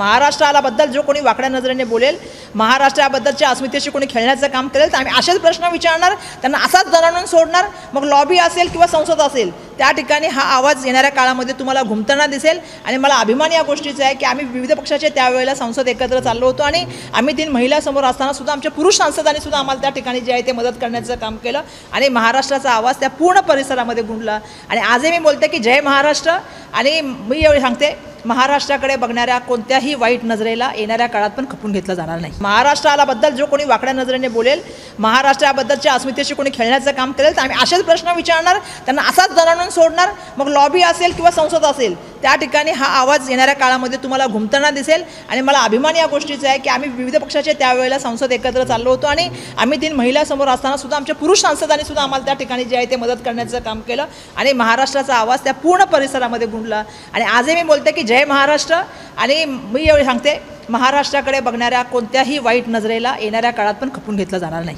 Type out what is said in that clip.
महाराष्ट्राबद्दल जो कोणी वाकड्या नजरेने बोलेल, महाराष्ट्राबद्दलच्या अस्मितेशी कोणी खेळण्याचं काम करेल तर आम्ही असेच प्रश्न विचारणार, त्यांना असाच दणाणून सोडणार। मग लॉबी असेल किंवा संसद असेल त्या ठिकाणी हा आवाज येणाऱ्या काळामध्ये तुम्हाला घुमताना दिसेल। आणि मला अभिमान या गोष्टीचा आहे की आम्ही विविध पक्षाचे त्यावेळेला संसद एकत्र चाललो होतो आणि आम्ही 3 महिला समोर असताना सुद्धा आमच्या पुरुष सांसदांनी सुद्धा आम्हाला त्या ठिकाणी जे आहे ते मदत करण्याचं काम केलं आणि महाराष्ट्राचा आवाज त्या पूर्ण परिसरामध्ये गुंजला। आणि आजही मी बोलते की जय महाराष्ट्र। आणि मी एवढे सांगते, महाराष्ट्राकडे बघणाऱ्या कोणत्याही वाईट नजरेला येणाऱ्या काळात पण खपून घेतलं जाणार नाही। महाराष्ट्राबद्दल जो कोणी वाकड्या नजरेने बोलेल, महाराष्ट्राबद्दलच्या अस्मितेशी कोणी खेळण्याचं काम करेल तर आम्ही असेच प्रश्न विचारणार, त्यांना असाच दणाणून सोडणार। मग लॉबी असेल किंवा संसद असेल त्या ठिकाणी हा आवाज येणाऱ्या काळामध्ये तुम्हाला घुमताना दिसेल। आणि मला अभिमान या गोष्टीचा आहे की आम्ही विविध पक्षाचे त्यावेळेला संसद एकत्र चाललो होतो आणि आम्ही 3 महिला समोर असताना सुद्धा आमच्या पुरुष सांसदांनी सुद्धा आम्हाला त्या ठिकाणी जे आहे ते मदत करण्याचं काम केलं आणि महाराष्ट्राचा आवाज त्या पूर्ण परिसरामध्ये गुंजला। आणि आजही मी बोलते की जय महाराष्ट्र। आणि मी एवढे सांगते, महाराष्ट्राकडे बघणाऱ्या कोणत्याही वाईट नजरेला येणाऱ्या काळात पण खपून घेतलं जाणार नाही।